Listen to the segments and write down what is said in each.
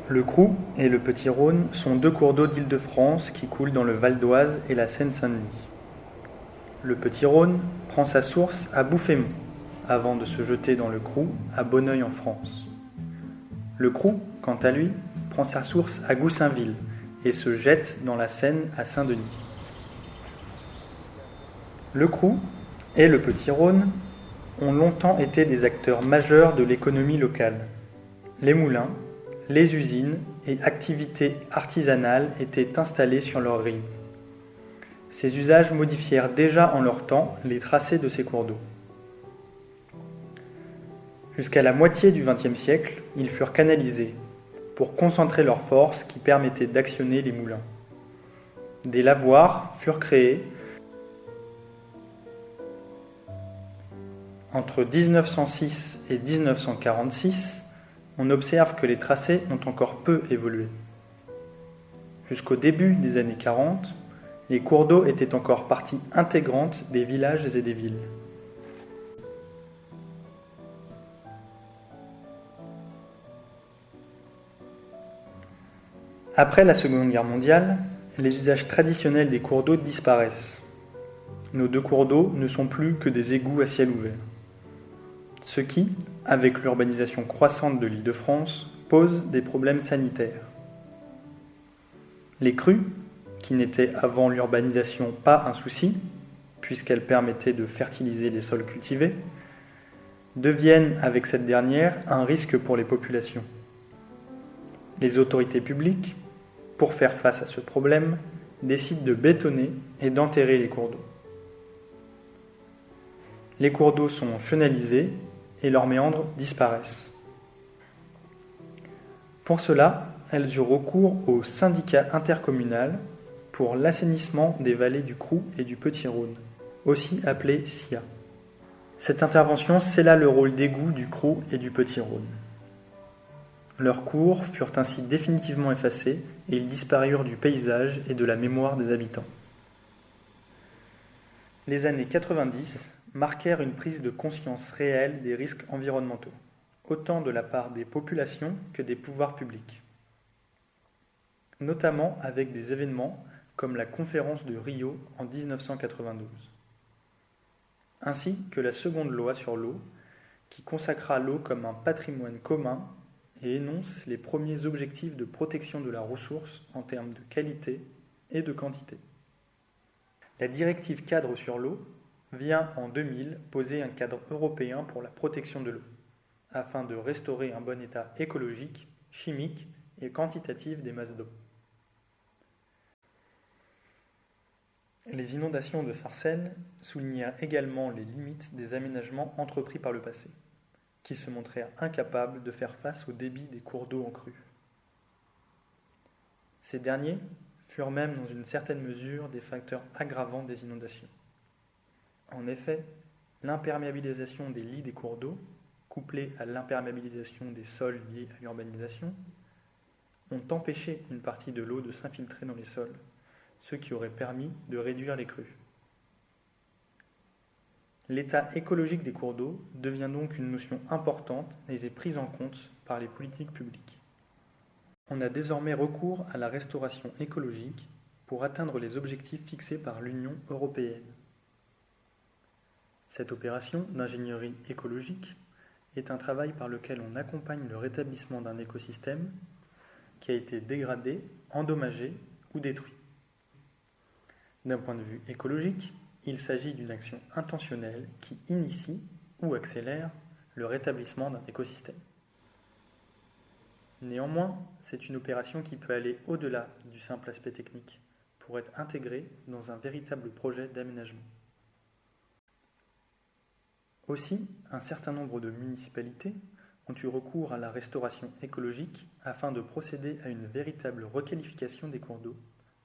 Le Crou et le Petit Rhône sont deux cours d'eau d'Île-de-France qui coulent dans le Val d'Oise et la Seine-Saint-Denis. Le Petit Rhône prend sa source à Bouffémont, avant de se jeter dans le Crou à Bonneuil en France. Le Crou, quant à lui, prend sa source à Goussainville et se jette dans la Seine à Saint-Denis. Le Crou et le Petit Rhône ont longtemps été des acteurs majeurs de l'économie locale. Les moulins, les usines et activités artisanales étaient installés sur leurs rives. Ces usages modifièrent déjà en leur temps les tracés de ces cours d'eau. Jusqu'à la moitié du XXe siècle, ils furent canalisés pour concentrer leurs forces qui permettaient d'actionner les moulins. Des lavoirs furent créés entre 1906 et 1946. On observe que les tracés ont encore peu évolué. Jusqu'au début des années 40, les cours d'eau étaient encore partie intégrante des villages et des villes. Après la Seconde Guerre mondiale, les usages traditionnels des cours d'eau disparaissent. Nos deux cours d'eau ne sont plus que des égouts à ciel ouvert. Ce qui, avec l'urbanisation croissante de l'Île-de-France, pose des problèmes sanitaires. Les crues, qui n'étaient avant l'urbanisation pas un souci, puisqu'elles permettaient de fertiliser les sols cultivés, deviennent avec cette dernière un risque pour les populations. Les autorités publiques, pour faire face à ce problème, décident de bétonner et d'enterrer les cours d'eau. Les cours d'eau sont chenalisés et leurs méandres disparaissent. Pour cela, elles eurent recours au syndicat intercommunal pour l'assainissement des vallées du Crou et du Petit Rhône, aussi appelé SIA. Cette intervention scella le rôle d'égout du Crou et du Petit Rhône. Leurs cours furent ainsi définitivement effacés et ils disparurent du paysage et de la mémoire des habitants. Les années 90 marquèrent une prise de conscience réelle des risques environnementaux, autant de la part des populations que des pouvoirs publics. Notamment avec des événements comme la conférence de Rio en 1992, ainsi que la seconde loi sur l'eau, qui consacra l'eau comme un patrimoine commun et énonce les premiers objectifs de protection de la ressource en termes de qualité et de quantité. La directive cadre sur l'eau vient en 2000 poser un cadre européen pour la protection de l'eau, afin de restaurer un bon état écologique, chimique et quantitatif des masses d'eau. Les inondations de Sarcelles soulignèrent également les limites des aménagements entrepris par le passé, qui se montrèrent incapables de faire face au débit des cours d'eau en crue. Ces derniers furent même dans une certaine mesure des facteurs aggravants des inondations. En effet, l'imperméabilisation des lits des cours d'eau, couplée à l'imperméabilisation des sols liés à l'urbanisation, ont empêché une partie de l'eau de s'infiltrer dans les sols, ce qui aurait permis de réduire les crues. L'état écologique des cours d'eau devient donc une notion importante et est prise en compte par les politiques publiques. On a désormais recours à la restauration écologique pour atteindre les objectifs fixés par l'Union européenne. Cette opération d'ingénierie écologique est un travail par lequel on accompagne le rétablissement d'un écosystème qui a été dégradé, endommagé ou détruit. D'un point de vue écologique, il s'agit d'une action intentionnelle qui initie ou accélère le rétablissement d'un écosystème. Néanmoins, c'est une opération qui peut aller au-delà du simple aspect technique pour être intégrée dans un véritable projet d'aménagement. Aussi, un certain nombre de municipalités ont eu recours à la restauration écologique afin de procéder à une véritable requalification des cours d'eau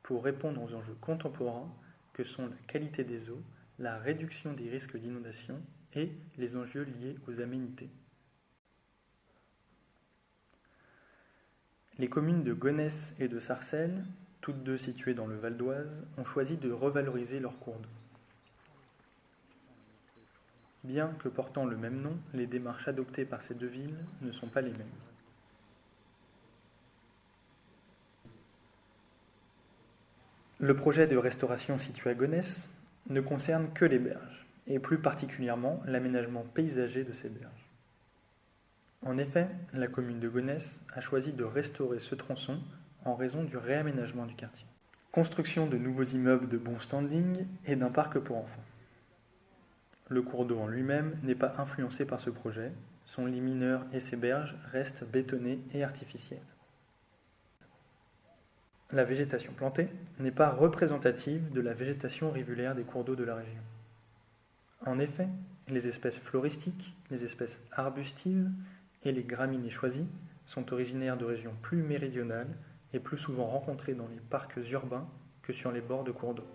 pour répondre aux enjeux contemporains que sont la qualité des eaux, la réduction des risques d'inondation et les enjeux liés aux aménités. Les communes de Gonesse et de Sarcelles, toutes deux situées dans le Val d'Oise, ont choisi de revaloriser leurs cours d'eau. Bien que portant le même nom, les démarches adoptées par ces deux villes ne sont pas les mêmes. Le projet de restauration situé à Gonesse ne concerne que les berges, et plus particulièrement l'aménagement paysager de ces berges. En effet, la commune de Gonesse a choisi de restaurer ce tronçon en raison du réaménagement du quartier. Construction de nouveaux immeubles de bon standing et d'un parc pour enfants. Le cours d'eau en lui-même n'est pas influencé par ce projet, son lit mineur et ses berges restent bétonnés et artificiels. La végétation plantée n'est pas représentative de la végétation rivulaire des cours d'eau de la région. En effet, les espèces floristiques, les espèces arbustives et les graminées choisies sont originaires de régions plus méridionales et plus souvent rencontrées dans les parcs urbains que sur les bords de cours d'eau.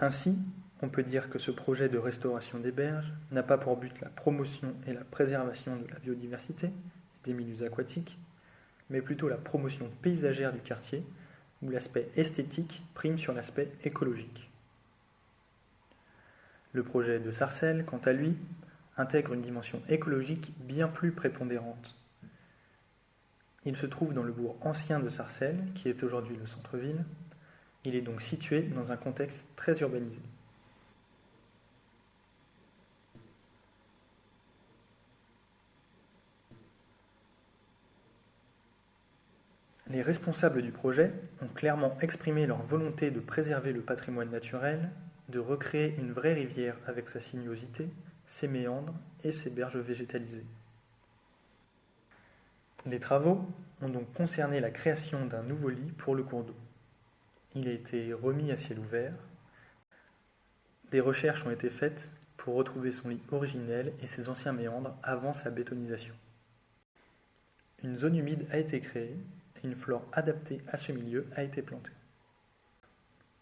Ainsi, on peut dire que ce projet de restauration des berges n'a pas pour but la promotion et la préservation de la biodiversité et des milieux aquatiques, mais plutôt la promotion paysagère du quartier, où l'aspect esthétique prime sur l'aspect écologique. Le projet de Sarcelles, quant à lui, intègre une dimension écologique bien plus prépondérante. Il se trouve dans le bourg ancien de Sarcelles, qui est aujourd'hui le centre-ville. Il est donc situé dans un contexte très urbanisé. Les responsables du projet ont clairement exprimé leur volonté de préserver le patrimoine naturel, de recréer une vraie rivière avec sa sinuosité, ses méandres et ses berges végétalisées. Les travaux ont donc concerné la création d'un nouveau lit pour le cours d'eau. Il a été remis à ciel ouvert. Des recherches ont été faites pour retrouver son lit originel et ses anciens méandres avant sa bétonisation. Une zone humide a été créée et une flore adaptée à ce milieu a été plantée.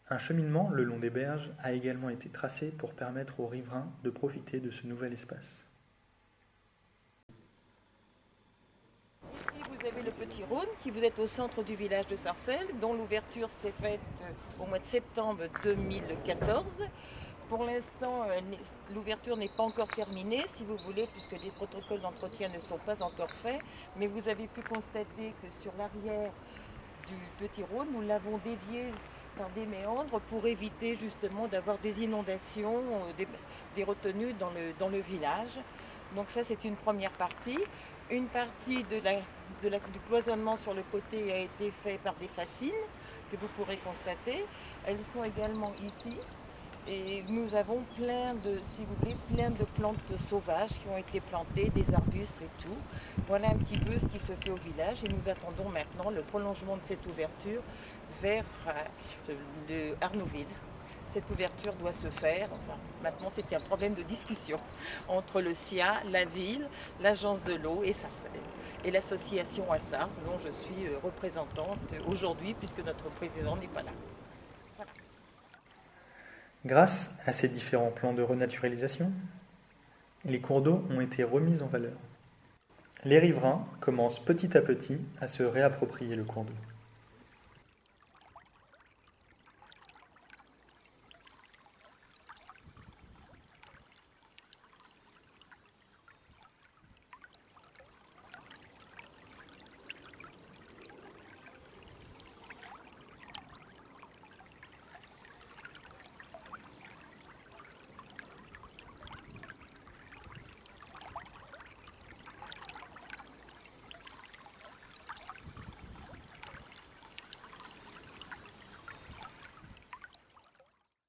Un cheminement le long des berges a également été tracé pour permettre aux riverains de profiter de ce nouvel espace. Ici, vous avez le Petit Rhône, qui vous êtes au centre du village de Sarcelles, dont l'ouverture s'est faite au mois de septembre 2014. Pour l'instant, l'ouverture n'est pas encore terminée, si vous voulez, puisque les protocoles d'entretien ne sont pas encore faits. Mais vous avez pu constater que sur l'arrière du Petit Rhône, nous l'avons dévié par des méandres pour éviter justement d'avoir des inondations, des retenues dans le village. Donc ça, c'est une première partie. Une partie du cloisonnement sur le côté a été fait par des fascines que vous pourrez constater. Elles sont également ici. Et nous avons plein de plantes sauvages qui ont été plantées, des arbustes et tout. Voilà un petit peu ce qui se fait au village et nous attendons maintenant le prolongement de cette ouverture vers Arnouville. Cette ouverture doit se faire. Enfin, maintenant, c'est un problème de discussion entre le SIA, la ville, l'agence de l'eau et Sarcelles. Et l'association Assars, dont je suis représentante aujourd'hui, puisque notre président n'est pas là. Voilà. Grâce à ces différents plans de renaturalisation, les cours d'eau ont été remis en valeur. Les riverains commencent petit à petit à se réapproprier le cours d'eau.